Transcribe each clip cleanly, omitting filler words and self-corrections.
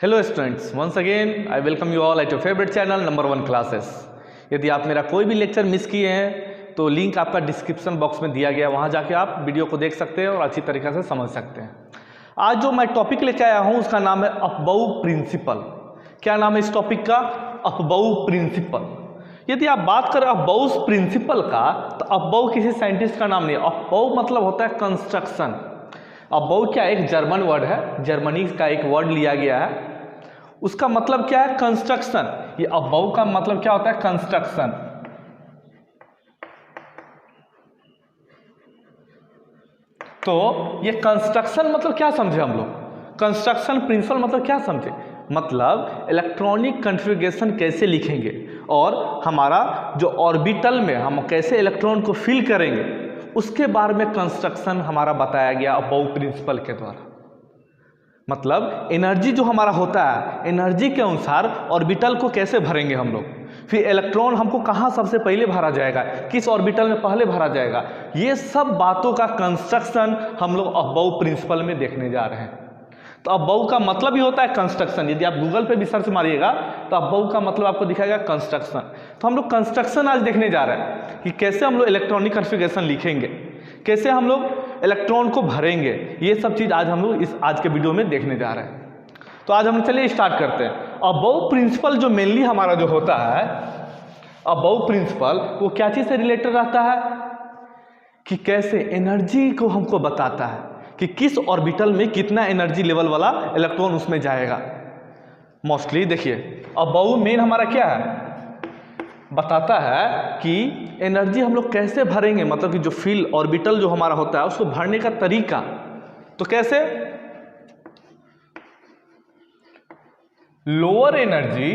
Hello students, once again I welcome you all at your favourite channel number 1 classes. यदि आप मेरा कोई भी लेक्चर मिस किए हैं तो लिंक आपका डिस्क्रिप्शन बॉक्स में दिया गया है, वहाँ जाके आप वीडियो को देख सकते हैं और अच्छी तरीके से समझ सकते हैं। आज जो मैं टॉपिक लेकर आया हूँ उसका नाम है अफबाउ प्रिंसिपल। क्या नाम है इस टॉपिक का? Aufbau principal. यदि आप बात करें अफबाउ प्रिंसिपल का तो अफबाउ किसी साइंटिस्ट का नाम नहीं है। अफबाउ मतलब होता है कंस्ट्रक्शन। अफबाउ क्या एक जर्मन वर्ड है, जर्मनी का एक वर्ड लिया गया है, उसका मतलब क्या है? कंस्ट्रक्शन। ये अफबाउ का मतलब क्या होता है? कंस्ट्रक्शन। तो ये कंस्ट्रक्शन मतलब क्या समझे हम लोग? कंस्ट्रक्शन प्रिंसिपल मतलब क्या समझे? मतलब इलेक्ट्रॉनिक कॉन्फ़िगरेशन कैसे लिखेंगे और हमारा जो ऑर्बिटल में हम कैसे इलेक्ट्रॉन को फिल करेंगे उसके बारे में कंस्ट्रक्शन हमारा बताया गया अफबाउ प्रिंसिपल के द्वारा। मतलब एनर्जी जो हमारा होता है, एनर्जी के अनुसार ऑर्बिटल को कैसे भरेंगे हम लोग, फिर इलेक्ट्रॉन हमको कहाँ सबसे पहले भरा जाएगा, किस ऑर्बिटल में पहले भरा जाएगा, ये सब बातों का कंस्ट्रक्शन हम लोग अफबाउ प्रिंसिपल में देखने जा रहे हैं। तो अफबाउ का मतलब ही होता है कंस्ट्रक्शन। यदि आप गूगल पे भी सर्च मारिएगा तो अफबाउ का मतलब आपको दिखाएगा कंस्ट्रक्शन। तो हम लोग कंस्ट्रक्शन आज देखने जा रहे हैं कि कैसे हम लोग इलेक्ट्रॉनिक कॉन्फ़िगरेशन लिखेंगे, कैसे हम लोग इलेक्ट्रॉन को भरेंगे, ये सब चीज़ आज हम लोग इस आज के वीडियो में देखने जा रहे हैं। तो आज हम चलिए स्टार्ट करते हैं। अफबाउ प्रिंसिपल जो मेनली हमारा जो होता है, अफबाउ प्रिंसिपल वो क्या चीज़ से रिलेटेड रहता है कि कैसे एनर्जी को हमको बताता है कि किस ऑर्बिटल में कितना एनर्जी लेवल वाला इलेक्ट्रॉन उसमें जाएगा। मोस्टली देखिए अफबाउ मेन हमारा क्या है, बताता है कि एनर्जी हम लोग कैसे भरेंगे, मतलब कि जो फील्ड ऑर्बिटल जो हमारा होता है उसको भरने का तरीका। तो कैसे? Lower energy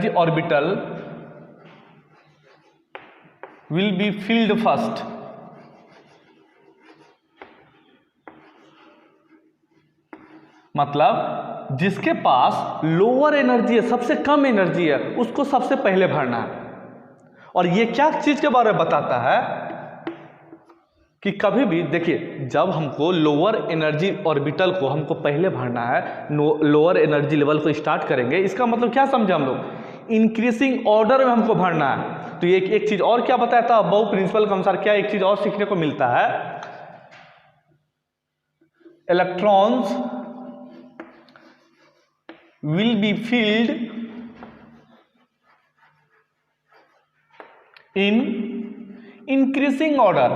orbital will be filled first। मतलब जिसके पास लोअर एनर्जी है, सबसे कम एनर्जी है, उसको सबसे पहले भरना है। और ये क्या चीज के बारे में बताता है कि कभी भी देखिए जब हमको लोअर एनर्जी ऑर्बिटल को हमको पहले भरना है, लोअर एनर्जी लेवल को स्टार्ट करेंगे, इसका मतलब क्या समझे हम लोग? इंक्रीजिंग ऑर्डर में हमको भरना है। तो ये एक चीज और क्या बताया था अफबाउ प्रिंसिपल के अनुसार, क्या एक चीज और सीखने को मिलता है, electrons will be filled in increasing order।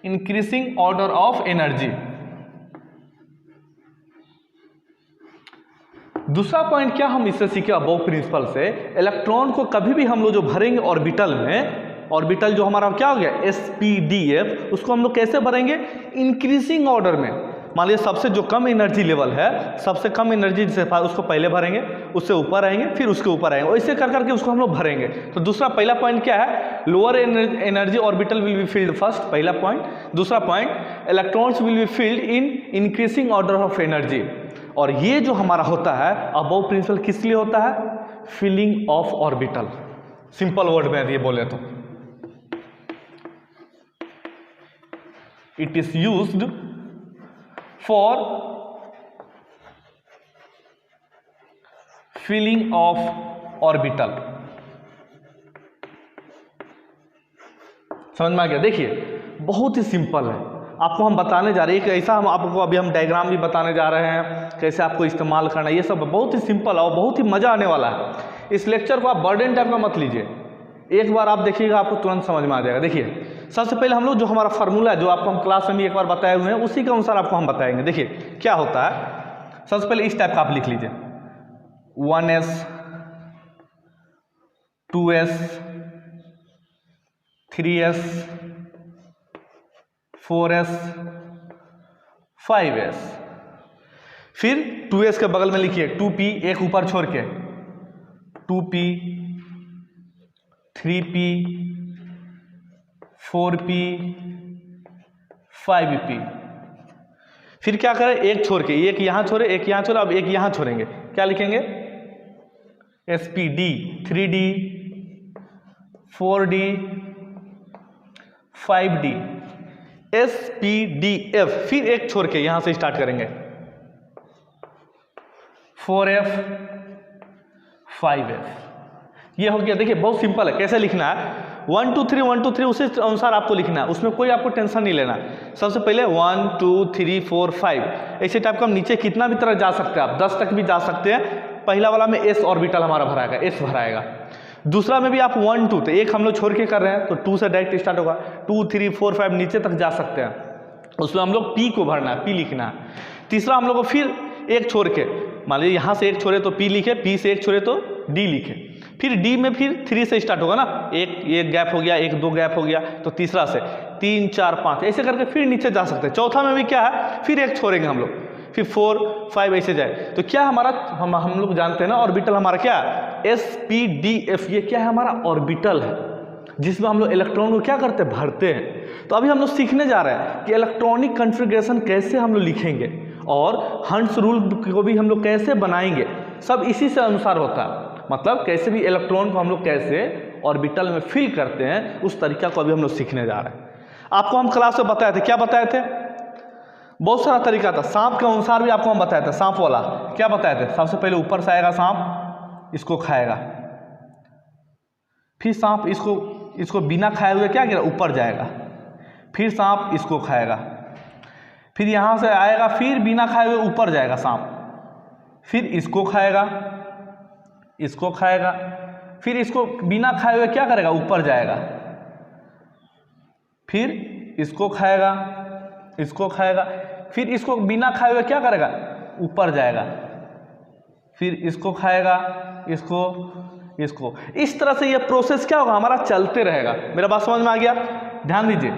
Increasing order of energy. दूसरा पॉइंट क्या हम इससे सीखे अबव प्रिंसिपल से, इलेक्ट्रॉन को कभी भी हम लोग जो भरेंगे ऑर्बिटल में, ऑर्बिटल जो हमारा क्या हो गया SPDF, उसको हम लोग कैसे भरेंगे? इंक्रीजिंग ऑर्डर में। मान लीजिए सबसे जो कम एनर्जी लेवल है, सबसे कम एनर्जी जिससे उसको पहले भरेंगे, उससे ऊपर आएंगे, फिर उसके ऊपर आएंगे, ऐसे कर करके उसको हम लोग भरेंगे। तो दूसरा पहला पॉइंट क्या है? Lower energy orbital will be filled first, पहला पॉइंट। दूसरा point, electrons will be filled in increasing order of energy. और ये जो हमारा होता है अबव प्रिंसिपल किस लिए होता है? Filling of orbital. Simple word में ये बोले तो it is used for filling of orbital. समझ में आ गया? देखिए बहुत ही सिंपल है, आपको हम बताने जा रहे हैं कि ऐसा हम आपको अभी हम डायग्राम भी बताने जा रहे हैं, कैसे आपको इस्तेमाल करना है, ये सब बहुत ही सिंपल है और बहुत ही मज़ा आने वाला है। इस लेक्चर को आप बर्डन टाइप का मत लीजिए, एक बार आप देखिएगा आपको तुरंत समझ में आ जाएगा। देखिए सबसे पहले हम लोग जो हमारा फार्मूला है, जो आपको हम क्लास में भी एक बार बताए हुए हैं, उसी के अनुसार आपको हम बताएंगे। देखिए क्या होता है, सबसे पहले इस टाइप का आप लिख लीजिए 1s 2s 3s 4s 5s, फिर 2s के बगल में लिखिए 2p, एक ऊपर छोड़ के 2p 3p 4p 5p, फिर क्या करें, एक छोड़ के, एक यहाँ छोड़े, एक यहाँ छोड़े, अब एक यहाँ छोड़ेंगे, क्या लिखेंगे, sp_d, 3d, 4d, 5d, sp_d_f, फिर एक छोड़ के यहां से स्टार्ट करेंगे, 4f, 5f, ये हो गया। देखिए बहुत सिंपल है, कैसे लिखना है, 1 2 3 1 2 3 उसी अनुसार आपको लिखना है, उसमें कोई आपको टेंशन नहीं लेना। सबसे पहले 1 2 3 4 5 ऐसे टाइप का हम नीचे कितना भी तरह जा सकते हैं, आप 10 तक भी जा सकते हैं। पहला वाला में s ऑर्बिटल हमारा भराएगा, s भराएगा। दूसरा में भी आप 1 2, तो एक हम लोग छोड़ के कर रहे हैं तो 2 से डायरेक्ट स्टार्ट होगा, 2 3 4 5 नीचे तक जा सकते हैं, उसमें हम लोग p को भरना है, p लिखना है। तीसरा हम लोग को फिर एक छोड़ के, मान लीजिए यहाँ से एक छोड़े तो p लिखे, p से एक छोड़े तो d लिखे, फिर d में फिर 3 से स्टार्ट होगा ना, एक गैप हो गया, एक 2 गैप हो गया, तो तीसरा से 3 4 5 ऐसे करके फिर नीचे जा सकते हैं। चौथा में भी क्या है, फिर एक छोड़ेंगे हम लोग, फिर 4 5 ऐसे जाए, तो क्या हमारा हम लोग जानते हैं ना ऑर्बिटल हमारा क्या है, sp_d_f, ये क्या है हमारा ऑर्बिटल है, जिसमें हम लोग इलेक्ट्रॉन को क्या करते हैं, भरते हैं। तो अभी हम लोग सीखने जा रहे हैं कि इलेक्ट्रॉनिक कॉन्फ़िगरेशन कैसे हम लोग लिखेंगे और हंस रूल को भी हम लोग कैसे बनाएंगे, सब इसी से अनुसार होता है। मतलब कैसे भी इलेक्ट्रॉन को हम लोग कैसे ऑर्बिटल में फिल करते हैं, उस तरीका को अभी हम लोग सीखने जा रहे हैं। आपको हम क्लास में बताए थे, क्या बताए थे, बहुत सारा तरीका था। सांप के अनुसार भी आपको हम बताए थे, सांप वाला क्या बताए थे, सबसे पहले ऊपर से आएगा सांप, इसको खाएगा, फिर सांप इसको बिना खाए हुए क्या करेगा, ऊपर जाएगा, फिर सांप इसको खाएगा, फिर यहाँ से आएगा, फिर बिना खाए हुए ऊपर जाएगा सांप, फिर इसको खाएगा, इसको खाएगा, फिर इसको बिना खाए हुए क्या करेगा, ऊपर जाएगा, फिर इसको खाएगा, इसको खाएगा, फिर इसको बिना खाए हुए क्या करेगा, ऊपर जाएगा, फिर इसको खाएगा, इसको इस तरह से ये प्रोसेस क्या होगा, हमारा चलते रहेगा। मेरा बात समझ में आ गया, ध्यान दीजिए,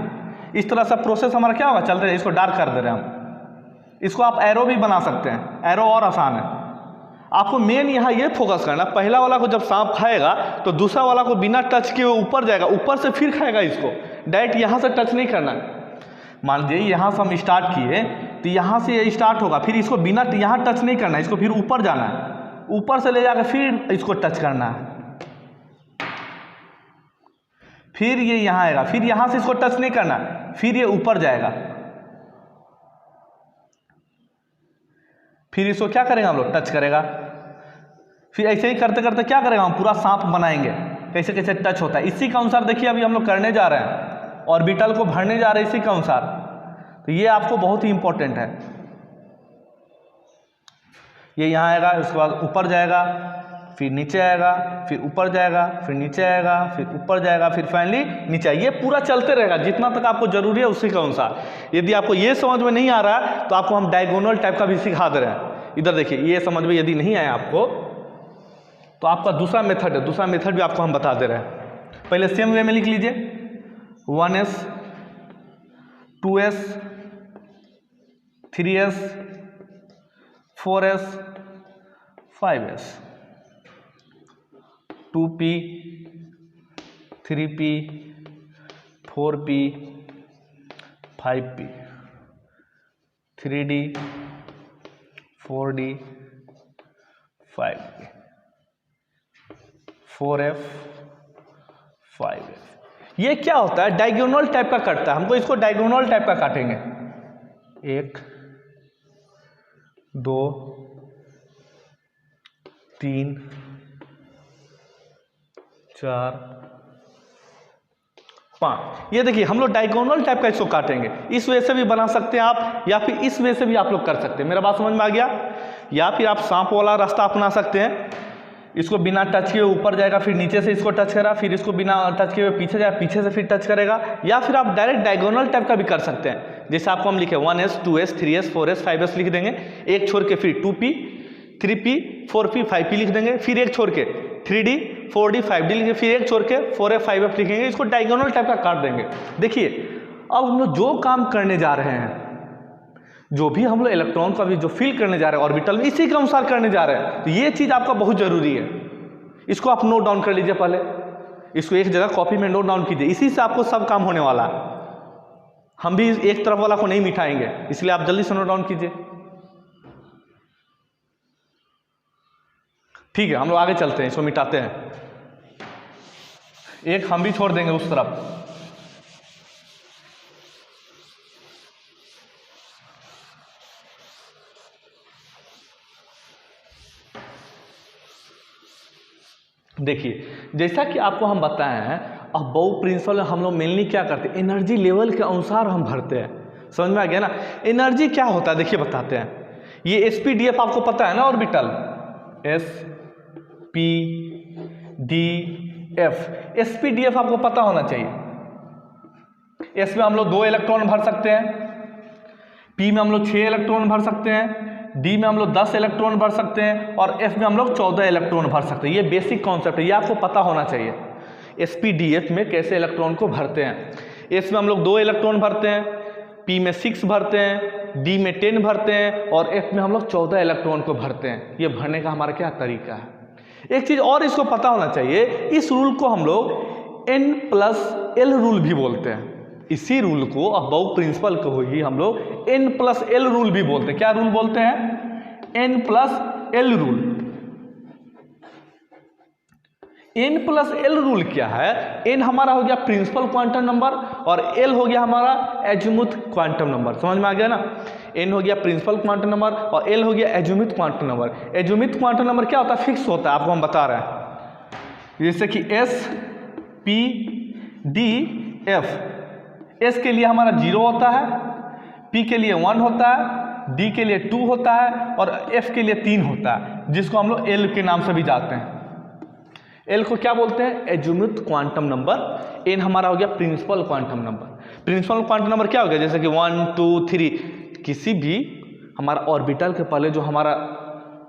इस तरह से प्रोसेस हमारा क्या होगा, चलते रहेगा। इसको डार्क कर दे रहे हैं हम, इसको आप एरो भी बना सकते हैं, एरो और आसान है। आपको मेन यहाँ ये फोकस करना, पहला वाला को जब सांप खाएगा तो दूसरा वाला को बिना टच किए ऊपर जाएगा, ऊपर से फिर खाएगा इसको, डायरेक्ट यहाँ से टच नहीं करना। मान लीजिए यहाँ से हम स्टार्ट किए तो यहाँ से ये स्टार्ट होगा, फिर इसको बिना यहाँ टच नहीं करना, इसको फिर ऊपर जाना है, ऊपर से ले जाकर फिर इसको टच करना है, फिर ये यहाँ आएगा, फिर यहाँ से इसको टच नहीं करना, फिर ये ऊपर जाएगा, फिर इसको क्या करेंगे हम लोग, टच करेगा, फिर ऐसे ही करते करते क्या करेगा, हम पूरा सांप बनाएंगे, कैसे कैसे टच होता है। इसी के अनुसार देखिए अभी हम लोग करने जा रहे हैं, ऑर्बिटल को भरने जा रहे हैं इसी के अनुसार। तो ये आपको बहुत ही इंपॉर्टेंट है। ये यहाँ आएगा, उसके बाद ऊपर जाएगा, फिर नीचे आएगा, फिर ऊपर जाएगा, फिर नीचे आएगा, फिर ऊपर जाएगा, फिर फाइनली नीचे। ये पूरा चलते रहेगा जितना तक आपको जरूरी है उसी के अनुसार। यदि आपको ये समझ में नहीं आ रहा है तो आपको हम डायगोनल टाइप का भी सिखा दे रहे हैं। इधर देखिए, ये समझ में यदि नहीं आया आपको तो आपका दूसरा मेथड है, दूसरा मेथड भी आपको हम बता दे रहे हैं। पहले सेम वे में लिख लीजिए, 1s 2s 3s 4s 5s 2p 3p 4p 5p 3d 4d 5d 4f 5f। ये क्या होता है, डायगोनल टाइप का कटता है, हमको इसको डायगोनल टाइप का काटेंगे। 1 2 3 4 5। ये देखिए हम लोग डायगोनल टाइप का इसको काटेंगे। इस वे से भी बना सकते हैं आप, या फिर इस वे से भी आप लोग कर सकते हैं। मेरा बात समझ में आ गया? या फिर आप सांप वाला रास्ता अपना सकते हैं, इसको बिना टच किए ऊपर जाएगा, फिर नीचे से इसको टच करा, फिर इसको बिना टच किए पीछे जाएगा, पीछे से फिर टच करेगा। या फिर आप डायरेक्ट डायगोनल टाइप का भी कर सकते हैं, जैसे आपको हम लिखे 1s 2s 3s 4s 5s लिख देंगे, एक छोड़ के फिर 2p 3p 4p 5p लिख देंगे, फिर एक छोड़ के 3d 4d 5d लिखेंगे, फिर एक छोड़ के 4f 5f लिखेंगे। इसको डायगोनल टाइप का काट देंगे। देखिए अब हम लोग जो काम करने जा रहे हैं, जो भी हम लोग इलेक्ट्रॉन का भी जो फिल करने जा रहे हैं ऑर्बिटल में, इसी के अनुसार करने जा रहे हैं। तो ये चीज़ आपका बहुत ज़रूरी है, इसको आप नोट डाउन कर लीजिए। पहले इसको एक जगह कॉपी में नोट डाउन कीजिए, इसी से आपको सब काम होने वाला है। हम भी एक तरफ वाला को नहीं मिटाएंगे, इसलिए आप जल्दी से नोट डाउन कीजिए। ठीक है, हम लोग आगे चलते हैं, इसको मिटाते हैं। एक हम भी छोड़ देंगे उस तरफ। देखिए, जैसा कि आपको हम बताए हैं, अब बाउ प्रिंसिपल हम लोग मेनली क्या करते हैं, एनर्जी लेवल के अनुसार हम भरते हैं। समझ में आ गया ना? एनर्जी क्या होता है, देखिए बताते हैं। ये एसपीडीएफ आपको पता है ना, ऑर्बिटल एसपीडीएफ, एसपीडीएफ आपको पता होना चाहिए। एस में हम लोग 2 इलेक्ट्रॉन भर सकते हैं, पी में हम लोग 6 इलेक्ट्रॉन भर सकते हैं, डी में हम लोग 10 इलेक्ट्रॉन भर सकते हैं, और एफ में हम लोग 14 इलेक्ट्रॉन भर सकते हैं। ये बेसिक कॉन्सेप्ट है, ये आपको पता होना चाहिए। एसपीडीएफ में कैसे इलेक्ट्रॉन को भरते हैं। एस में हम लोग 2 इलेक्ट्रॉन भरते हैं, पी में 6 भरते हैं, डी में 10 भरते हैं, और एफ में हम लोग 14 इलेक्ट्रॉन को भरते हैं। ये भरने का हमारा क्या तरीका है। एक चीज़ और इसको पता होना चाहिए, इस रूल को हम लोग N+L रूल भी बोलते हैं। इसी रूल को, अबाउ प्रिंसिपल को ही हम लोग N+L रूल भी बोलते हैं। क्या रूल बोलते हैं? N+L rule. N+L रूल क्या है? N हमारा हो गया प्रिंसिपल क्वांटम नंबर, और L हो गया हमारा एजीमुथ क्वांटम नंबर। समझ में आ गया ना? N हो गया प्रिंसिपल क्वांटम नंबर और L हो गया azimuth quantum number. Azimuth quantum number क्या होता है? फिक्स होता है, आपको हम बता रहे हैं। जैसे कि S P D F, S के लिए हमारा 0 होता है, P के लिए 1 होता है, D के लिए 2 होता है, और F के लिए 3 होता है, जिसको हम लोग L के नाम से भी जानते हैं। L को क्या बोलते हैं? Azimuth quantum number. N हमारा हो गया principal quantum number. Principal quantum number क्या हो गया? जैसे कि 1 2 3, किसी भी हमारा ऑर्बिटल के पहले जो हमारा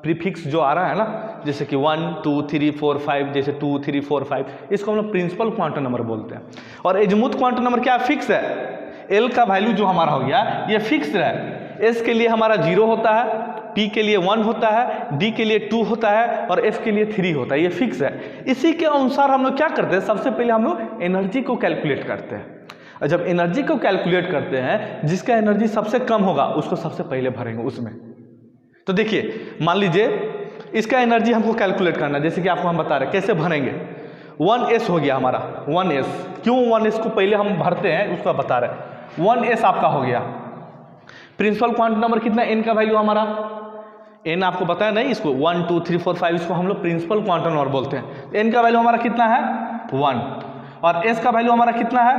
प्रीफिक्स जो आ रहा है ना, जैसे कि 1 2 3 4 5, जैसे 2 3 4 5, इसको हम लोग प्रिंसिपल क्वांटम नंबर बोलते हैं। और एजीमुथ क्वांटम नंबर क्या फिक्स है? L का वैल्यू जो हमारा हो गया ये फिक्स है। S के लिए हमारा 0 होता है, P के लिए 1 होता है, D के लिए 2 होता है, और F के लिए 3 होता है। ये फिक्स है। इसी के अनुसार हम लोग क्या करते हैं? सबसे पहले हम लोग एनर्जी को कैलकुलेट करते हैं। और जब एनर्जी को कैलकुलेट करते हैं, जिसका एनर्जी सबसे कम होगा उसको सबसे पहले भरेंगे उसमें। तो देखिए, मान लीजिए इसका एनर्जी हमको कैलकुलेट करना है, जैसे कि आपको हम बता रहे हैं कैसे भरेंगे। 1s हो गया हमारा, 1s। क्यों 1s को पहले हम भरते हैं उसको बता रहे हैं। 1s आपका हो गया। प्रिंसिपल क्वांटम नंबर कितना? n का वैल्यू हमारा, n आपको बताया नहीं, इसको 1 2 3 4 5, इसको हम लोग प्रिंसिपल क्वांटम नंबर बोलते हैं। n का वैल्यू हमारा कितना है? 1। और s का वैल्यू हमारा कितना है?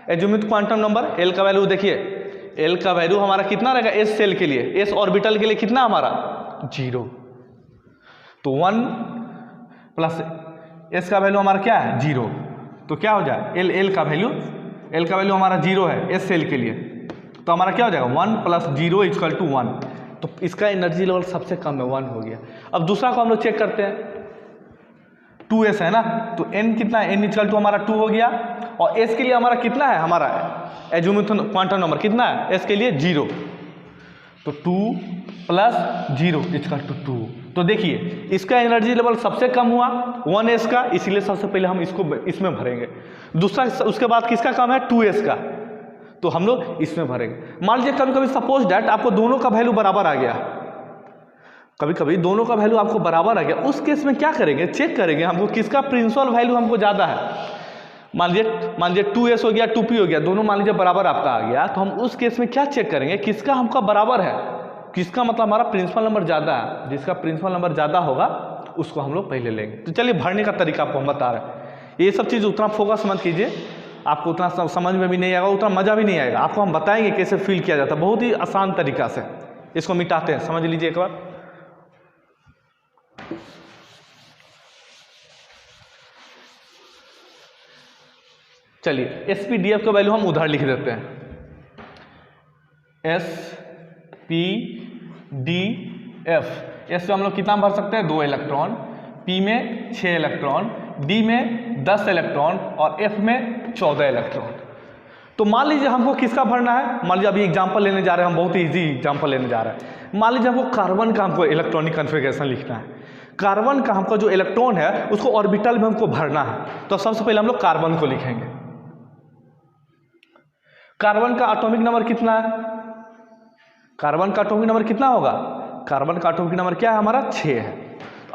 Azimuth quantum number. L का वैल्यू देखिए, L का वैल्यू हमारा कितना रहेगा? s सेल के लिए, s ऑर्बिटल के लिए कितना हमारा? 0। तो 1 प्लस s का वैल्यू हमारा क्या है? 0। तो क्या हो जाए? L का वैल्यू हमारा 0 है s सेल के लिए, तो हमारा क्या हो जाएगा? 1 + 0 = 1। तो इसका एनर्जी लेवल सबसे कम है, 1 हो गया। अब दूसरा को हम लोग चेक करते हैं। 2s है ना, तो n कितना है? n = हमारा 2 हो गया। और s के लिए हमारा कितना है? हमारा एजीमुथ क्वांटम नंबर कितना है? s के लिए 0। तो 2 + 0 = 2। तो देखिए, इसका एनर्जी लेवल सबसे कम हुआ 1s का, इसलिए सबसे पहले हम इसको इसमें भरेंगे। दूसरा, उसके बाद किसका कम है? 2s का, तो हम लोग इसमें भरेंगे। मान लीजिए कभी कभी सपोज डैट आपको दोनों का वैल्यू बराबर आ गया, कभी कभी दोनों का वैल्यू आपको बराबर आ गया, उस केस में क्या करेंगे? चेक करेंगे हमको किसका प्रिंसिपल वैल्यू हमको ज़्यादा है। मान लीजिए 2s हो गया, 2p हो गया, दोनों मान लीजिए बराबर आपका आ गया, तो हम उस केस में क्या चेक करेंगे? किसका हमका बराबर है, किसका मतलब हमारा प्रिंसिपल नंबर ज़्यादा है। जिसका प्रिंसिपल नंबर ज़्यादा होगा उसको हम लोग पहले लेंगे। तो चलिए, भरने का तरीका आपको हम बता रहे हैं। ये सब चीज़ उतना फोकस मत कीजिए, आपको उतना समझ में भी नहीं आएगा, उतना मज़ा भी नहीं आएगा। आपको हम बताएंगे कैसे फील किया जाता है, बहुत ही आसान तरीका से। इसको मिटाते हैं, समझ लीजिए एक बार। चलिए, एसपीडीएफ का वैल्यू हम उधर लिख देते हैं। SPDF, एस पे हम लोग कितना भर सकते हैं? 2 इलेक्ट्रॉन, P में 6 इलेक्ट्रॉन, D में 10 इलेक्ट्रॉन, और F में 14 इलेक्ट्रॉन। तो मान लीजिए हमको किसका भरना है? मान लीजिए अभी एग्जांपल लेने जा रहे हैं हम, बहुत ही इजी एग्जांपल लेने जा रहे हैं। मान लीजिए हमको कार्बन का हमको इलेक्ट्रॉनिक कॉन्फ़िगरेशन लिखना है। कार्बन का हमको जो इलेक्ट्रॉन है उसको ऑर्बिटल में हमको भरना है। तो सबसे पहले हम लोग कार्बन को लिखेंगे। कार्बन का एटॉमिक नंबर कितना है? कार्बन का एटॉमिक नंबर कितना होगा? कार्बन का एटॉमिक नंबर क्या है हमारा? 6 है।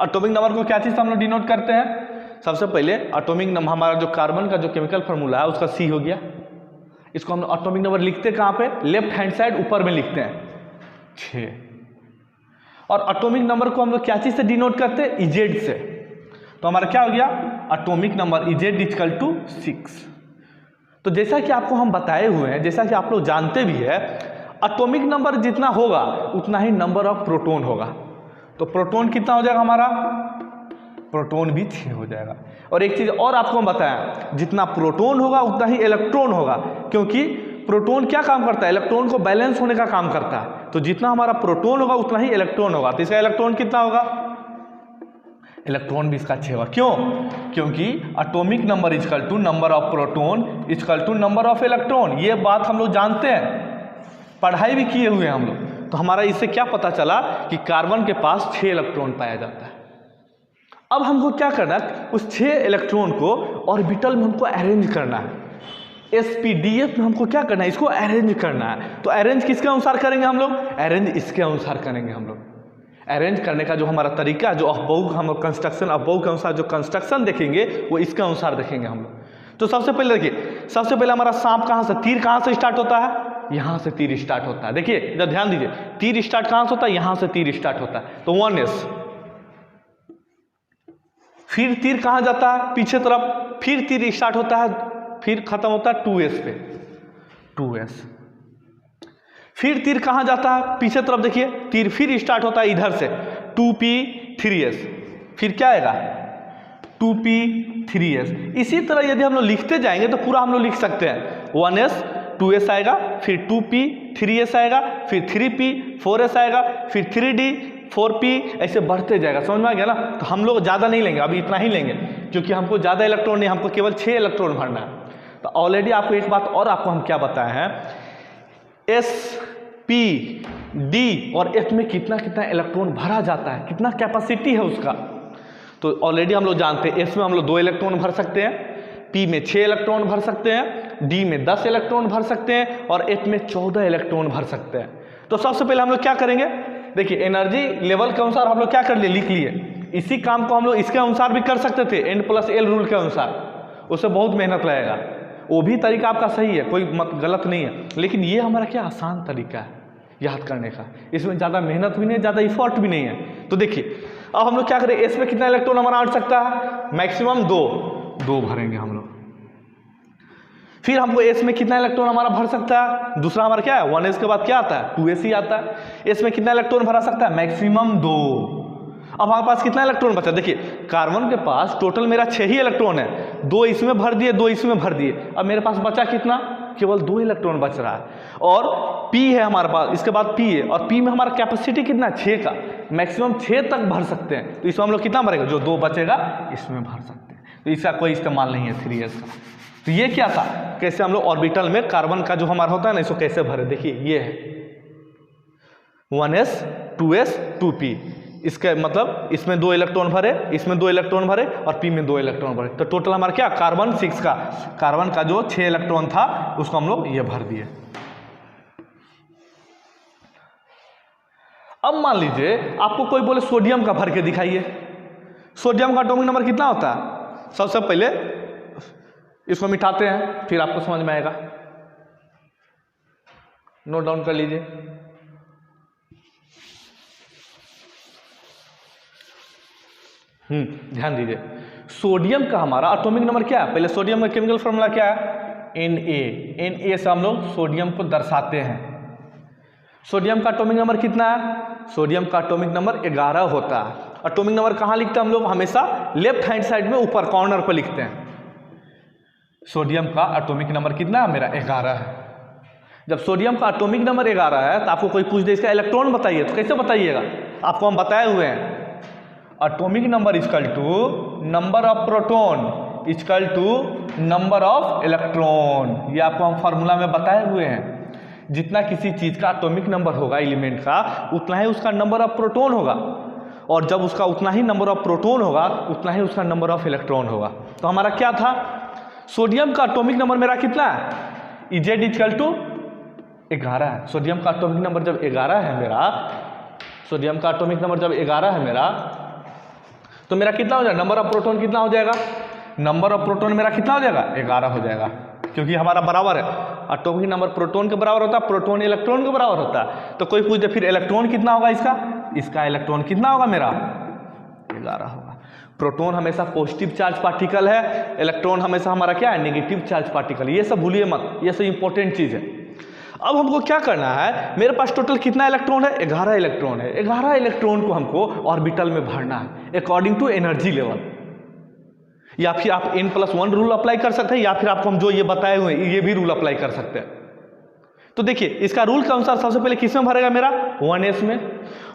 एटॉमिक नंबर को क्या चीज़ से हम लोग डिनोट करते हैं? सबसे पहले एटॉमिक नंबर हमारा जो कार्बन का जो केमिकल फार्मूला है उसका C हो गया। इसको हम एटॉमिक नंबर लिखते कहाँ पे? लेफ्ट हैंड साइड ऊपर में लिखते हैं 6। और एटॉमिक नंबर को हम लोग क्या चीज़ से डिनोट करते हैं? इजेड से। तो हमारा क्या हो गया? Atomic number Z equal to 6। तो जैसा कि आपको हम बताए हुए हैं, जैसा कि आप लोग जानते भी है, एटॉमिक नंबर जितना होगा उतना ही नंबर ऑफ प्रोटॉन होगा। तो प्रोटॉन कितना हो जाएगा हमारा? प्रोटॉन भी 6 हो जाएगा। और एक चीज़ और आपको हम बताएं, जितना प्रोटॉन होगा उतना ही इलेक्ट्रॉन होगा, क्योंकि प्रोटॉन क्या काम करता है? इलेक्ट्रॉन को बैलेंस होने का काम करता है। तो जितना हमारा प्रोटॉन होगा उतना ही इलेक्ट्रॉन होगा। तो इसका इलेक्ट्रॉन कितना होगा? इलेक्ट्रॉन भी इसका 6 होगा। क्यों? क्योंकि atomic number equal to number of proton equal to number of electron. ये बात हम लोग जानते हैं, पढ़ाई भी किए हुए हैं हम लोग। तो हमारा इससे क्या पता चला कि कार्बन के पास 6 इलेक्ट्रॉन पाया जाता है। अब हमको क्या करना है? उस 6 इलेक्ट्रॉन को ऑर्बिटल में हमको अरेंज करना है। SPDF में हमको क्या करना है? इसको अरेंज करना है। तो अरेंज किसके अनुसार करेंगे हम लोग? अरेंज इसके अनुसार करेंगे हम लोग। अरेंज करने का जो हमारा तरीका है, जो अफबाउ हम लोग कंस्ट्रक्शन अफबाउ के अनुसार जो कंस्ट्रक्शन देखेंगे वो इसके अनुसार देखेंगे हम लोग। तो सबसे पहले देखिए, सबसे पहले हमारा सांप कहाँ से, तीर कहाँ से स्टार्ट होता है? यहाँ से तीर स्टार्ट होता है। देखिए इधर ध्यान दीजिए, तीर स्टार्ट कहाँ से होता है? यहाँ से तीर स्टार्ट होता है। तो 1s। फिर तीर कहाँ जाता है? पीछे तरफ। फिर तीर स्टार्ट होता है, फिर खत्म होता है 2s पे, 2s। फिर तीर कहाँ जाता है? पीछे तरफ। देखिए तीर फिर स्टार्ट होता है इधर से 2p 3s। फिर क्या आएगा? 2p 3s। इसी तरह यदि हम लोग लिखते जाएंगे तो पूरा हम लोग लिख सकते हैं। 1s 2s आएगा, फिर 2p 3s आएगा, फिर 3p 4s आएगा, फिर 3d 4p, ऐसे बढ़ते जाएगा। समझ में आ गया ना? तो हम लोग ज़्यादा नहीं लेंगे, अभी इतना ही लेंगे, क्योंकि हमको ज़्यादा इलेक्ट्रॉन नहीं, हमको केवल 6 इलेक्ट्रॉन भरना है। तो ऑलरेडी आपको एक बात और आपको हम क्या बताए हैं, S, P, D और F में कितना कितना इलेक्ट्रॉन भरा जाता है, कितना कैपेसिटी है उसका। तो ऑलरेडी हम लोग जानते हैं S में हम लोग 2 इलेक्ट्रॉन भर सकते हैं, P में 6 इलेक्ट्रॉन भर सकते हैं, D में 10 इलेक्ट्रॉन भर सकते हैं और F में 14 इलेक्ट्रॉन भर सकते हैं। तो सबसे पहले हम लोग क्या करेंगे? देखिए एनर्जी लेवल के अनुसार हम लोग क्या कर लिए, लिख लिए। इसी काम को हम लोग इसके अनुसार भी कर सकते थे, N+L रूल के अनुसार। उससे बहुत मेहनत लगेगा, वो भी तरीका आपका सही है, कोई गलत नहीं है, लेकिन ये हमारा क्या आसान तरीका है याद करने का। इसमें ज़्यादा मेहनत भी नहीं है, ज़्यादा इफर्ट भी नहीं है। तो देखिए अब हम लोग क्या करें, S में कितना इलेक्ट्रॉन हमारा आ सकता है? मैक्सिमम 2 भरेंगे हम लोग। फिर हमको S में कितना इलेक्ट्रॉन हमारा भर सकता है? दूसरा हमारा क्या है? 1s के बाद क्या आता है? 2s ही आता है। S में कितना इलेक्ट्रॉन भरा सकता है? मैक्सिमम 2। अब हमारे पास कितना इलेक्ट्रॉन बचा? देखिए कार्बन के पास टोटल मेरा 6 ही इलेक्ट्रॉन है, 2 इसमें भर दिए, 2 इसमें भर दिए। अब मेरे पास बचा कितना? केवल 2 इलेक्ट्रॉन बच रहा है। और P है हमारे पास, इसके बाद P है, और P में हमारा कैपेसिटी कितना है? 6 का। मैक्सिमम 6 तक भर सकते हैं। तो इसमें हम लोग कितना भरेंगे? जो 2 बचेगा इसमें भर सकते हैं। तो इसका कोई इस्तेमाल नहीं है 3s का। तो ये क्या था, कैसे हम लोग ऑर्बिटल में कार्बन का जो हमारा होता है ना, इसको कैसे भरे। देखिए ये है 1s 2s 2p। इसका मतलब इसमें 2 इलेक्ट्रॉन भरे, इसमें 2 इलेक्ट्रॉन भरे और P में 2 इलेक्ट्रॉन भरे। तो टोटल हमारा क्या? कार्बन 6 का, कार्बन का जो 6 इलेक्ट्रॉन था उसको हम लोग ये भर दिए। अब मान लीजिए आपको कोई बोले सोडियम का भर के दिखाइए। सोडियम का एटॉमिक नंबर कितना होता है? सबसे पहले इसको मिटाते हैं, फिर आपको समझ में आएगा। नोट डाउन कर लीजिए। ध्यान दीजिए, सोडियम का हमारा एटॉमिक नंबर क्या है? पहले सोडियम का केमिकल फॉर्मूला क्या है? Na से हम लोग सोडियम को दर्शाते हैं। सोडियम का एटॉमिक नंबर कितना है? सोडियम का एटॉमिक नंबर 11 होता है। एटॉमिक नंबर कहाँ लिखते हैं हम लोग? हमेशा लेफ्ट हैंड साइड में ऊपर कॉर्नर पर लिखते हैं। सोडियम का एटॉमिक नंबर कितना है? मेरा 11 है। जब सोडियम का एटॉमिक नंबर 11 है तो आपको कोई पूछ दे इसका इलेक्ट्रॉन बताइए, तो कैसे बताइएगा? आपको हम बताए हुए हैं, atomic number equal to number of proton equal to number of electron. ये आपको हम फार्मूला में बताए हुए हैं। जितना किसी चीज़ का एटॉमिक नंबर होगा एलिमेंट का, उतना ही उसका नंबर ऑफ प्रोटॉन होगा, और जब उसका उतना ही नंबर ऑफ प्रोटॉन होगा उतना ही उसका नंबर ऑफ इलेक्ट्रॉन होगा। तो हमारा क्या था? सोडियम का एटॉमिक नंबर मेरा कितना है? Z इक्वल टू 11 है। सोडियम का एटॉमिक नंबर जब 11 है मेरा, सोडियम का एटॉमिक नंबर जब 11 है मेरा, तो मेरा कितना हो जाएगा, नंबर ऑफ प्रोटॉन कितना हो जाएगा, नंबर ऑफ प्रोटॉन मेरा कितना हो जाएगा, 11 हो जाएगा, क्योंकि हमारा बराबर है, एटॉमिक नंबर प्रोटॉन के बराबर होता है, प्रोटॉन इलेक्ट्रॉन के बराबर होता है। तो कोई पूछे फिर इलेक्ट्रॉन कितना होगा इसका इलेक्ट्रॉन कितना होगा मेरा, 11 होगा। प्रोटॉन हमेशा पॉजिटिव चार्ज पार्टिकल है, इलेक्ट्रॉन हमेशा हमारा क्या है, नेगेटिव चार्ज पार्टिकल। ये सब भूलिए मत, ये सब इंपॉर्टेंट चीज़ है। अब हमको क्या करना है, मेरे पास टोटल कितना इलेक्ट्रॉन है, 11 इलेक्ट्रॉन है। 11 इलेक्ट्रॉन को हमको ऑर्बिटल में भरना है अकॉर्डिंग टू एनर्जी लेवल। या फिर आप n+1 रूल अप्लाई कर सकते हैं, या फिर आपको हम जो ये बताए हुए हैं ये भी रूल अप्लाई कर सकते हैं। तो देखिए इसका रूल के अनुसार सबसे पहले किस में भरेगा मेरा, 1s में,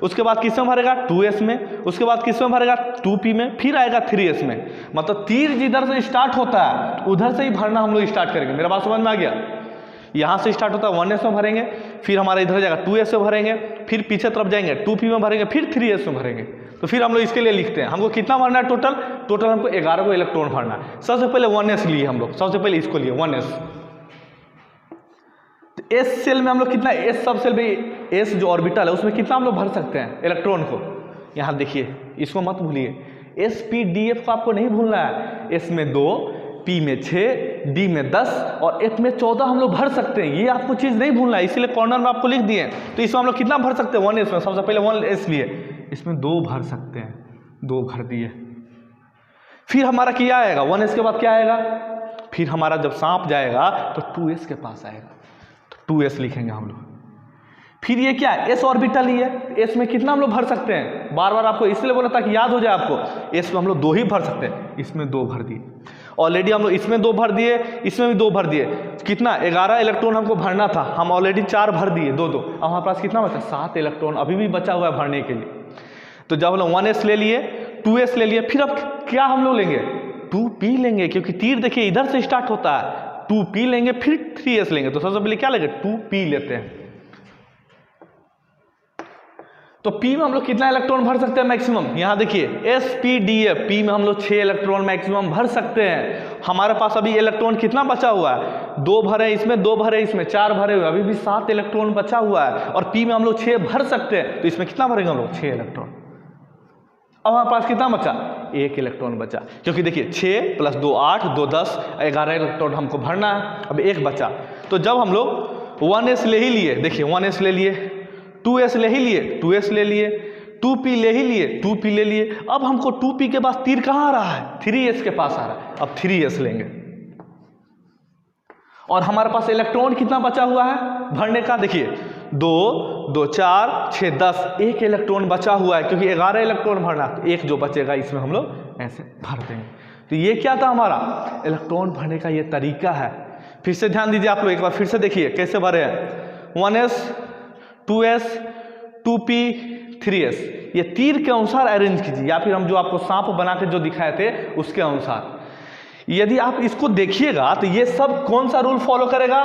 उसके बाद किस में भरेगा, 2s में, उसके बाद किस में भरेगा, 2p में, फिर आएगा 3s में। मतलब तीर जिधर से स्टार्ट होता है उधर से ही भरना हम लोग स्टार्ट करेंगे। मेरा बात समझ में आ गया, यहाँ से स्टार्ट होता है 1s में भरेंगे, फिर हमारा इधर जाएगा 2s में भरेंगे, फिर पीछे तरफ जाएंगे 2p में भरेंगे, फिर 3s में भरेंगे। तो फिर हम लोग इसके लिए लिखते हैं हमको कितना भरना है, टोटल हमको 11 को इलेक्ट्रॉन भरना है। सबसे पहले 1s लिए हम लोग, सबसे पहले इसको लिए 1s। तो s सेल में हम लोग कितना, s सब सेल में s जो ऑर्बिटल है उसमें कितना हम लोग भर सकते हैं इलेक्ट्रॉन को। यहाँ देखिए इसको मत भूलिए, sp-df को आपको नहीं भूलना है। s में 2, p में 6, d में 10 और f में 14 हम लोग भर सकते हैं। ये आपको चीज़ नहीं भूलना है, इसीलिए कॉर्नर में आपको लिख दिए। तो इसमें हम लोग कितना भर सकते हैं, 1s में। सबसे पहले 1s लिए, इसमें 2 भर सकते हैं, 2 भर दिए। फिर हमारा क्या आएगा, 1s के बाद क्या आएगा, फिर हमारा जब सांप जाएगा तो 2s के पास आएगा, तो 2s लिखेंगे हम लोग। फिर ये क्या है, s ऑर्बिटल ही है, s में कितना हम लोग भर सकते हैं, बार बार आपको इसलिए बोला ताकि याद हो जाए आपको। s में हम लोग 2 ही भर सकते हैं, इसमें 2 भर दिए। ऑलरेडी हम लोग इसमें 2 भर दिए, इसमें भी 2 भर दिए। कितना, 11 इलेक्ट्रॉन हमको भरना था, हम ऑलरेडी 4 भर दिए, 2-2। अब हमारे पास कितना बचा, 7 इलेक्ट्रॉन अभी भी बचा हुआ है भरने के लिए। तो जब हम लोग 1s ले लिए, 2s ले लिए, फिर अब क्या हम लोग लेंगे, 2p लेंगे, क्योंकि तीर देखिए इधर से स्टार्ट होता है। 2p लेंगे, फिर 3s लेंगे। तो सबसे पहले क्या लेंगे, 2p लेते हैं। तो p में हम लोग कितना इलेक्ट्रॉन भर सकते हैं मैक्सिमम, यहाँ देखिए sp-df, p में हम लोग 6 इलेक्ट्रॉन मैक्सिमम भर सकते हैं। हमारे पास अभी इलेक्ट्रॉन कितना बचा हुआ है, 2 भरे इसमें, 2 भरे इसमें, 4 भरे हुए, अभी भी 7 इलेक्ट्रॉन बचा हुआ है। और p में हम लोग 6 भर सकते हैं, तो इसमें कितना भरेंगे हम लोग, 6 इलेक्ट्रॉन। अब हमारे पास कितना बचा, 1 इलेक्ट्रॉन बचा, क्योंकि देखिए 6 + 2 8, 2 10, 11 इलेक्ट्रॉन हमको भरना है। अब 1 बचा। तो जब हम लोग 1s ले ही लिए, देखिए 1s ले लिए, 2s ले ही लिए, 2s ले लिए, 2p ले ही लिए, 2p ले लिए। अब हमको 2p के पास तीर कहाँ आ रहा है, 3s के पास आ रहा है। अब 3s लेंगे। और हमारे पास इलेक्ट्रॉन कितना बचा हुआ है भरने का, देखिए 2 2 4 6 10, 1 इलेक्ट्रॉन बचा हुआ है, क्योंकि 11 इलेक्ट्रॉन भरना। तो 1 जो बचेगा इसमें हम लोग ऐसे भर देंगे। तो ये क्या था हमारा इलेक्ट्रॉन भरने का ये तरीका है। फिर से ध्यान दीजिए आप लोग, एक बार फिर से देखिए कैसे भरे हैं, 1s 2s 2p 3s, ये तीर के अनुसार अरेंज कीजिए, या फिर हम जो आपको सांप बना के जो दिखाए थे उसके अनुसार। यदि आप इसको देखिएगा तो ये सब कौन सा रूल फॉलो करेगा,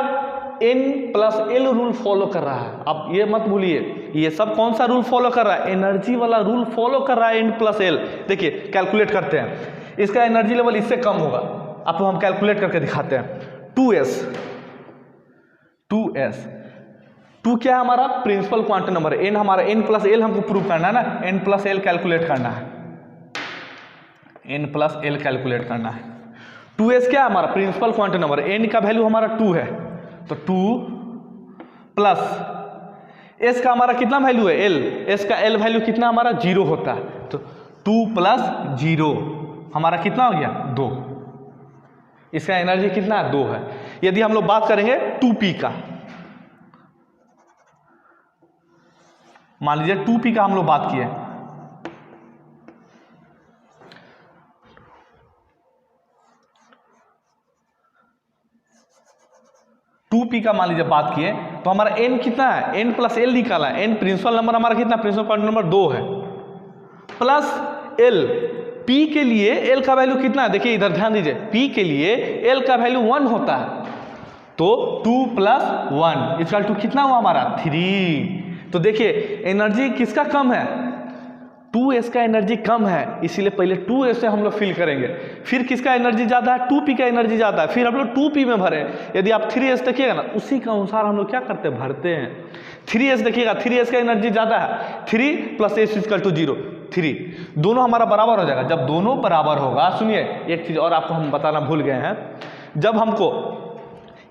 n+l रूल फॉलो कर रहा है। अब ये मत भूलिए, ये सब कौन सा रूल फॉलो कर रहा है, एनर्जी वाला रूल फॉलो कर रहा है, n+l। देखिए कैलकुलेट करते हैं, इसका एनर्जी लेवल इससे कम होगा, आपको हम कैलकुलेट करके दिखाते हैं। 2s 2 क्या है हमारा, प्रिंसिपल क्वांटम नंबर है। n हमारा n+l हमको प्रूव करना है ना, n+l कैलकुलेट करना है, n+l कैलकुलेट करना है। 2s क्या है हमारा, प्रिंसिपल क्वांटम नंबर, n का वैल्यू हमारा 2 है, तो 2 प्लस s का हमारा कितना वैल्यू है, l, s का l वैल्यू कितना हमारा 0 होता है, तो 2 + 0 हमारा कितना हो गया 2। इसका एनर्जी कितना है, 2 है। यदि हम लोग बात करेंगे 2p का, मान लीजिए 2p का हम लोग बात किए, का मान लीजिए बात किए, तो हमारा n कितना है, n+l निकाला है। n प्रिंसिपल नंबर हमारा कितना, प्रिंसिपल क्वांटम नंबर 2 है, प्लस l। p के लिए l का वैल्यू कितना है, देखिए इधर ध्यान दीजिए, p के लिए l का वैल्यू 1 होता है, तो 2 + 1 इक्वल टू कितना हुआ हमारा 3। तो देखिए एनर्जी किसका कम है, 2s का एनर्जी कम है, इसीलिए पहले 2s से हम लोग फिल करेंगे। फिर किसका एनर्जी ज़्यादा है, 2p का एनर्जी ज़्यादा है, फिर हम लोग 2p में भरें। यदि आप 3s देखिएगा ना, उसी के अनुसार हम लोग क्या करते हैं, भरते हैं। 3s देखिएगा, 3s का एनर्जी ज़्यादा है, 3 + s = 0, 3 दोनों हमारा बराबर हो जाएगा। जब दोनों बराबर होगा, सुनिए एक चीज़ और आपको हम बताना भूल गए हैं, जब हमको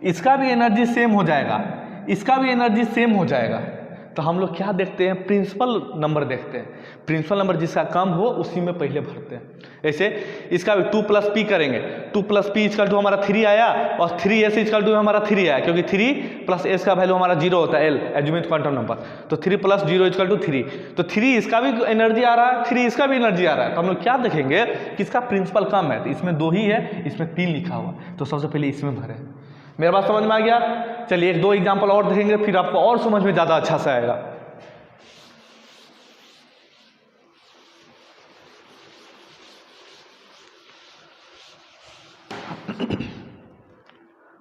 इसका भी एनर्जी सेम हो जाएगा, इसका भी एनर्जी सेम हो जाएगा, तो हम लोग क्या देखते हैं, प्रिंसिपल नंबर देखते हैं। प्रिंसिपल नंबर जिसका कम हो उसी में पहले भरते हैं। ऐसे इसका भी 2 + p करेंगे, 2 + p = हमारा 3 आया, और 3s = हमारा 3 आया, क्योंकि 3 + s का वैल्यू हमारा 0 होता है, L एज्यूमेंट क्वांटम नंबर। तो 3 + 0 = 3, तो 3 इसका भी एनर्जी आ रहा है, 3 इसका भी एनर्जी आ रहा है। तो हम लोग क्या देखेंगे कि इसका प्रिंसिपल कम है, तो इसमें 2 ही है, इसमें 3 लिखा हुआ, तो सबसे पहले इसमें भरें। मेरा बात समझ में आ गया? चलिए 1-2 एग्जाम्पल और देखेंगे, फिर आपको और समझ में ज़्यादा अच्छा से आएगा।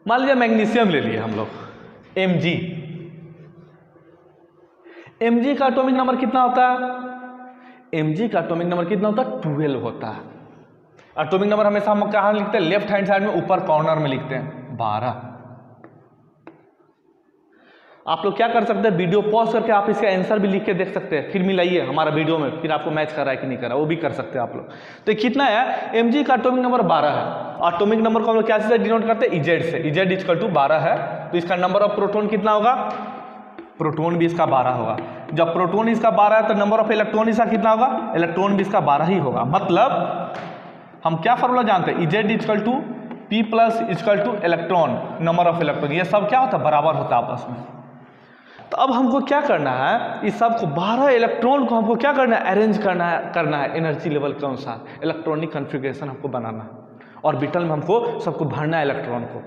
मान लीजिए मैग्नीशियम ले लिए हम लोग, Mg। Mg का एटॉमिक नंबर कितना होता है? Mg का एटॉमिक नंबर कितना होता है? 12 होता है। एटॉमिक नंबर हमेशा हम कहाँ लिखते हैं? लेफ्ट हैंड साइड में ऊपर कॉर्नर में लिखते हैं, 12। आप लोग क्या कर सकते हैं, वीडियो पॉज करके आप इसका आंसर भी लिख के देख सकते हैं, फिर मिलाइए हमारा वीडियो में, फिर आपको मैच कर रहा है कि नहीं कर रहा है, वो भी कर सकते हैं आप लोग। तो कितना है, Mg का एटॉमिक नंबर 12 है। एटॉमिक नंबर को हम लोग क्या से डिनोट करते हैं? Z से। Z = 12 है, तो इसका नंबर ऑफ प्रोटॉन कितना होगा? प्रोटॉन भी इसका 12 होगा। जब प्रोटॉन इसका 12 है, तो नंबर ऑफ इलेक्ट्रॉन इसका कितना होगा? इलेक्ट्रॉन भी इसका 12 ही होगा। मतलब हम क्या फॉर्मूला जानते हैं, Z = P + electron, number of electron, ये सब क्या होता है? बराबर होता है आपस में। तो अब हमको क्या करना है, इस सब को 12 इलेक्ट्रॉन को हमको क्या करना है? अरेंज करना है एनर्जी लेवल के अनुसार, इलेक्ट्रॉनिक कॉन्फ़िगरेशन हमको बनाना है, ऑर्बिटल में हमको सबको भरना है इलेक्ट्रॉन को।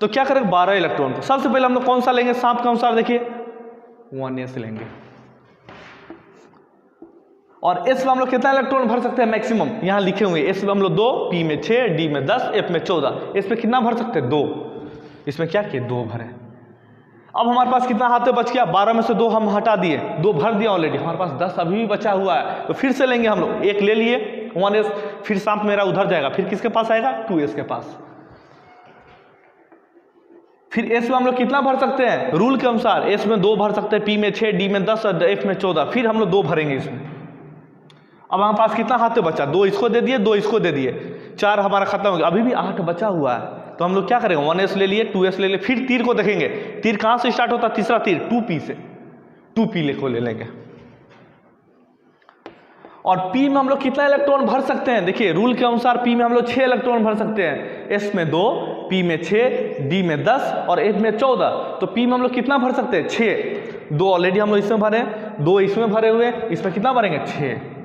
तो क्या करेंगे, 12 इलेक्ट्रॉन को सबसे पहले हम लोग कौन सा लेंगे? सांप के अनुसार देखिए 1s लेंगे, और s में हम लोग कितना इलेक्ट्रॉन भर सकते हैं मैक्सिमम? यहाँ लिखे हुए s में हम लोग 2, p में 6, d में 10, f में 14। इस पे कितना भर सकते हैं? 2। इसमें क्या किए? 2 भरे। अब हमारे पास कितना हाथ में बच गया? 12 में से 2 हम हटा दिए, 2 भर दिया ऑलरेडी, हमारे पास 10 अभी भी बचा हुआ है। तो फिर से लेंगे हम लोग, एक ले लिए 1s, फिर सांप मेरा उधर जाएगा, फिर किसके पास आएगा? 2s के पास। फिर s में हम लोग कितना भर सकते हैं? रूल के अनुसार s में 2 भर सकते हैं, p में 6, d में 10 और f में 14। फिर हम लोग 2 भरेंगे इसमें। अब हमारे पास कितना हाथ में बचा? 2 इसको दे दिए, 2 इसको दे दिए, 4 हमारा खत्म हो गया, अभी भी 8 बचा हुआ है। तो हम लोग क्या करेंगे? 1s ले लिए, 2s ले लिए, फिर तीर को देखेंगे, तीर कहाँ से स्टार्ट होता है? तीसरा तीर 2p से, 2p को ले लेंगे। और p में हम लोग कितना इलेक्ट्रॉन भर सकते हैं? देखिए रूल के अनुसार p में हम लोग 6 इलेक्ट्रॉन भर सकते हैं, s में 2, p में 6, d में 10 और f में 14। तो p में हम लोग कितना भर सकते हैं? 6। 2 ऑलरेडी हम लोग इसमें भरे, 2 इसमें भरे हुए, इसमें कितना भरेंगे? 6।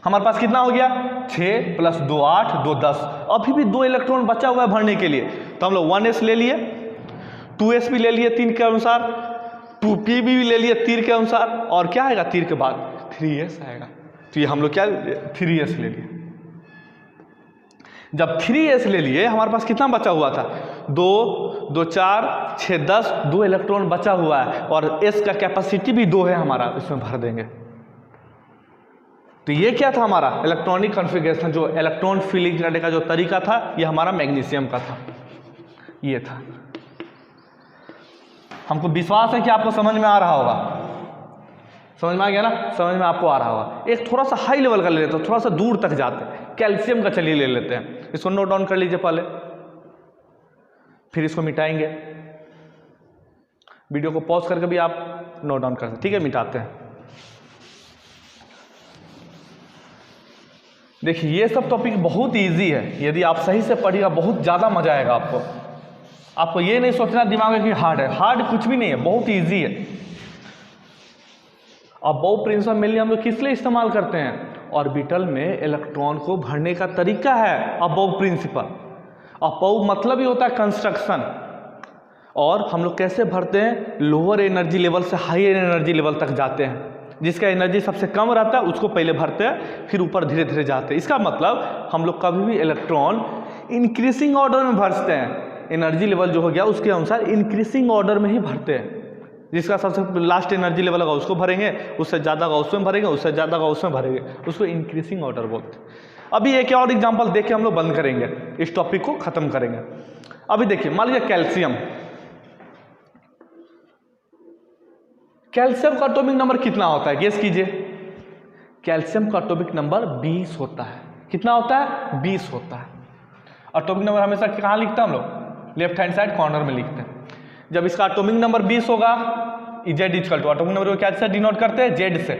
हमारे पास कितना हो गया? 6 + 2 8, 2 10। अभी भी 2 इलेक्ट्रॉन बचा हुआ है भरने के लिए, तो हम लोग 1s ले लिए, 2s भी ले लिए तीर के अनुसार, 2p भी ले लिए तीर के अनुसार, और क्या आएगा तीर के बाद? 3s आएगा। तो ये हम लोग क्या 3s ले लिए। जब 3s ले लिए, हमारे पास कितना बचा हुआ था? 2 2 4 6 10, 2 इलेक्ट्रॉन बचा हुआ है, और s का कैपेसिटी भी 2 है हमारा, इसमें भर देंगे। तो ये क्या था हमारा इलेक्ट्रॉनिक कॉन्फ़िगरेशन, जो इलेक्ट्रॉन फिलिंग करने का जो तरीका था, ये हमारा मैग्नीशियम का था, ये था। हमको विश्वास है कि आपको समझ में आ रहा होगा, समझ में आ गया ना? समझ में आपको आ रहा होगा। एक थोड़ा सा हाई लेवल का ले लेते हैं, थोड़ा सा दूर तक जाते हैं, कैल्शियम का चलिए ले लेते हैं। इसको नोट डाउन कर लीजिए पहले, फिर इसको मिटाएंगे। वीडियो को पॉज करके भी आप नोट डाउन कर सकते, ठीक है? मिटाते हैं। देखिए ये सब टॉपिक बहुत इजी है, यदि आप सही से पढ़िएगा बहुत ज़्यादा मजा आएगा आपको। आपको ये नहीं सोचना दिमाग में कि हार्ड है, हार्ड कुछ भी नहीं है, बहुत इजी है। अब बाउ प्रिंसिपल मेनली हम लोग किस लिए इस्तेमाल करते हैं? ऑर्बिटल में इलेक्ट्रॉन को भरने का तरीका है अबाउ प्रिंसिपल। अबाउ मतलब ही होता है कंस्ट्रक्शन, और हम लोग कैसे भरते हैं? लोअर एनर्जी लेवल से हायर एनर्जी लेवल तक जाते हैं, जिसका एनर्जी सबसे कम रहता है उसको पहले भरते हैं, फिर ऊपर धीरे धीरे जाते हैं। इसका मतलब हम लोग कभी भी इलेक्ट्रॉन इंक्रीजिंग ऑर्डर में भरते हैं, एनर्जी लेवल जो हो गया उसके अनुसार इंक्रीजिंग ऑर्डर में ही भरते हैं। जिसका सबसे लास्ट एनर्जी लेवल होगा उसको भरेंगे, उससे ज़्यादा होगा उसमें भरेंगे, उससे ज़्यादा होगा उसमें भरेंगे, उसको इंक्रीजिंग ऑर्डर बोलते हैं। अभी एक और एग्जांपल देख के हम लोग बंद करेंगे, इस टॉपिक को खत्म करेंगे। अभी देखिए, मान लीजिए कैल्शियम, कैल्शियम का एटॉमिक नंबर कितना होता है, गेस कीजिए। कैल्शियम का एटॉमिक नंबर 20 होता है। कितना होता है? 20 होता है। एटॉमिक नंबर हमेशा कहाँ लिखते हैं हम लोग? लेफ्ट हैंड साइड कॉर्नर में लिखते हैं। जब इसका एटॉमिक नंबर 20 होगा, Z equal to, atomic number को क्या से डिनोट करते हैं? जेड से।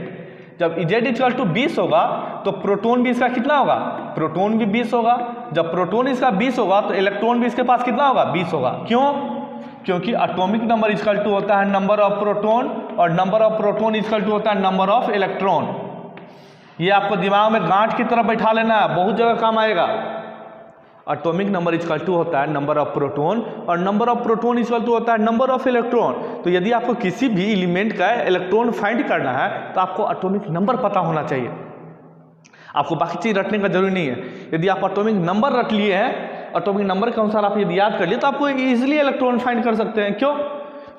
जब इजेड इक्वल टू 20 होगा तो प्रोटॉन भी इसका कितना होगा? प्रोटॉन भी 20 होगा। जब प्रोटॉन इसका 20 होगा तो इलेक्ट्रॉन भी इसके पास कितना होगा? 20 होगा। क्यों? क्योंकि एटॉमिक नंबर इक्वल टू होता है नंबर ऑफ प्रोटॉन और number of proton equal to होता है नंबर ऑफ इलेक्ट्रॉन। ये आपको दिमाग में गांठ की तरफ बैठा लेना है, बहुत जगह काम आएगा। एटॉमिक नंबर इक्वल टू होता है नंबर ऑफ प्रोटॉन और number of proton equal to होता है नंबर ऑफ इलेक्ट्रॉन। तो यदि आपको किसी भी एलिमेंट का इलेक्ट्रॉन फाइंड करना है तो आपको एटॉमिक नंबर पता होना चाहिए। आपको बाकी चीज रटने का जरूरी नहीं है। यदि आप एटॉमिक नंबर रट लिए हैं, एटॉमिक नंबर के अनुसार आप यदि याद कर लिए तो आपको इजीली इलेक्ट्रॉन फाइंड कर सकते हैं। क्यों?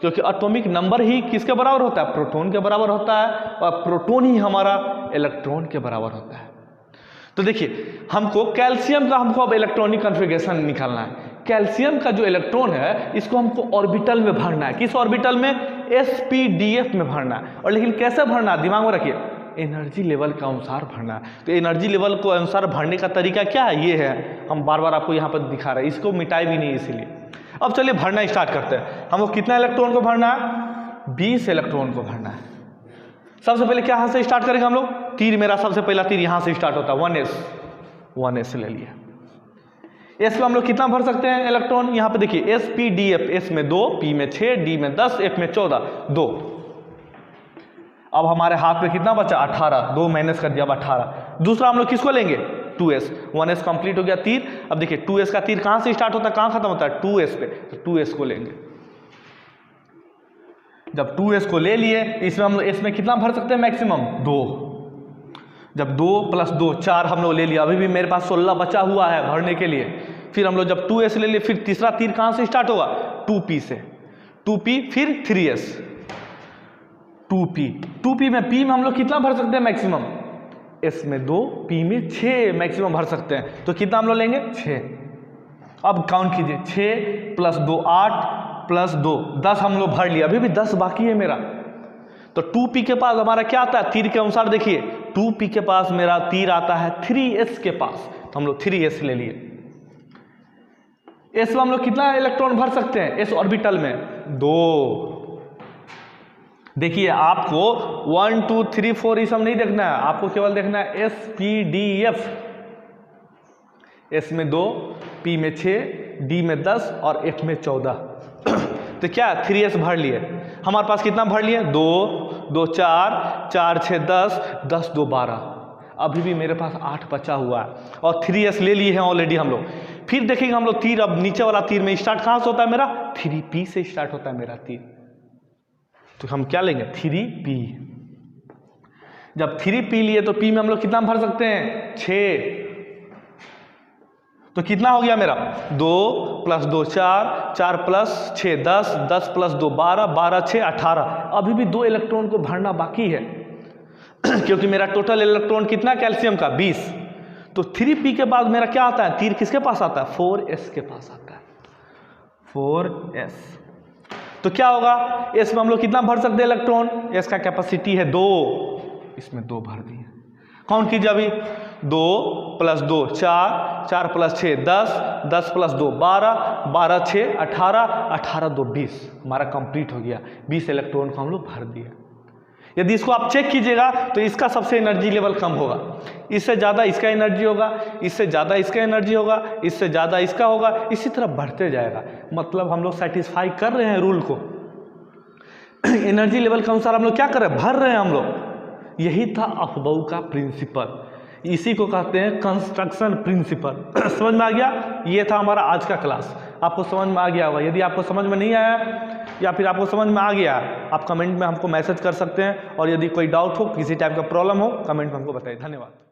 क्योंकि एटॉमिक नंबर ही किसके बराबर होता है? प्रोटॉन के बराबर होता है और प्रोटॉन ही हमारा इलेक्ट्रॉन के बराबर होता है। तो देखिए, हमको कैल्शियम का हमको अब इलेक्ट्रॉनिक कॉन्फ़िगरेशन निकालना है। कैल्शियम का जो इलेक्ट्रॉन है इसको हमको ऑर्बिटल में भरना है। किस ऑर्बिटल में? sp-df में भरना है। और लेकिन कैसे भरना है? दिमाग में रखिए, एनर्जी लेवल के अनुसार भरना है। तो एनर्जी लेवल को अनुसार भरने का तरीका क्या है? ये है, हम बार बार आपको यहाँ पर दिखा रहे हैं, इसको मिटाए भी नहीं इसीलिए। अब चलिए भरना स्टार्ट करते हैं। हमको कितना इलेक्ट्रॉन को भरना है? 20 इलेक्ट्रॉन को भरना है। सबसे पहले क्या यहाँ से स्टार्ट करेंगे हम लोग? तीर, मेरा सबसे पहला तीर यहाँ से स्टार्ट होता है, 1s ले लिया। एस में हम लोग कितना भर सकते हैं इलेक्ट्रॉन? यहाँ पे देखिए sp-df, एस में 2, p में 6, d में 10, f में 14, 2। अब हमारे हाथ में कितना बचा? 18, 2 माइनस कर दिया, अब 18। दूसरा हम लोग किसको लेंगे? 2s। 1s कंप्लीट हो गया तीर। अब देखिए 2s का तीर कहाँ से स्टार्ट होता है, कहाँ खत्म होता है? 2s पे। तो 2s को लेंगे। जब 2s को ले लिए, इसमें हम लोग s में कितना भर सकते हैं मैक्सिमम? 2। जब 2 + 2 4 हम लोग ले लिया, अभी भी मेरे पास 16 बचा हुआ है भरने के लिए। फिर हम लोग जब 2s ले लिए, फिर तीसरा तीर कहाँ से स्टार्ट होगा? 2p से। 2p फिर 3s, 2p। 2p में p में हम लोग कितना भर सकते हैं मैक्सिमम? s में 2, p में 6 मैक्सिमम भर सकते हैं। तो कितना हम लोग लेंगे? 6। अब काउंट कीजिए, 6 + 2 8 + 2 10 हम लोग भर लिया, अभी भी 10 बाकी है मेरा। तो 2p के पास हमारा क्या आता है? तीर के अनुसार देखिए, 2p के पास मेरा तीर आता है 3s के पास, तो हम लोग 3s ले लिए। s में हम लोग कितना इलेक्ट्रॉन भर सकते हैं? s ऑर्बिटल में 2। देखिए, आपको 1 2 3 4 ये सब नहीं देखना है, आपको केवल देखना है sp-df। s में 2, p में 6, d में 10 और f में 14। तो क्या 3s भर लिए। हमारे पास कितना भर लिए? 2 2 4 4 6 10 10 2 12। अभी भी मेरे पास 8 बचा हुआ है और 3s ले लिए हैं ऑलरेडी हम लोग। फिर देखेंगे हम लोग तीर, अब नीचे वाला तीर में स्टार्ट कहाँ से होता है मेरा? 3p से स्टार्ट होता है मेरा तीर। तो हम क्या लेंगे? 3p। जब 3p लिए तो p में हम लोग कितना भर सकते हैं? 6। तो कितना हो गया मेरा? 2 + 2 4, 4 + 6 10, 10 + 2 12, 12 6 18। अभी भी 2 इलेक्ट्रॉन को भरना बाकी है क्योंकि मेरा टोटल इलेक्ट्रॉन कितना कैल्शियम का? 20। तो 3p के बाद मेरा क्या आता है? तीर किसके पास आता है? 4s के पास आता है, 4s। तो क्या होगा? s में हम लोग कितना भर सकते हैं इलेक्ट्रॉन? s का कैपेसिटी है 2, इसमें 2 भर दिए। काउंट कीजिए अभी, 2 + 2 4, 4 + 6 10, 10 + 2 12, 12 6 18, 18 2 20। हमारा कंप्लीट हो गया, 20 इलेक्ट्रॉन को हम लोग भर दिए। यदि इसको आप चेक कीजिएगा तो इसका सबसे एनर्जी लेवल कम होगा, इससे ज़्यादा इसका एनर्जी होगा, इससे ज़्यादा इसका एनर्जी होगा, इससे ज़्यादा इसका होगा, इसी तरह बढ़ते जाएगा। मतलब हम लोग सेटिस्फाई कर रहे हैं रूल को, एनर्जी लेवल के अनुसार हम लोग क्या कर रहे हैं? भर रहे हैं हम लोग। यही था अफबाउ का प्रिंसिपल, इसी को कहते हैं कंस्ट्रक्शन प्रिंसिपल। समझ में आ गया? ये था हमारा आज का क्लास। आपको समझ में आ गया होगा। यदि आपको समझ में नहीं आया या फिर आपको समझ में आ गया, आप कमेंट में हमको मैसेज कर सकते हैं। और यदि कोई डाउट हो, किसी टाइप का प्रॉब्लम हो, कमेंट में हमको बताइए। धन्यवाद।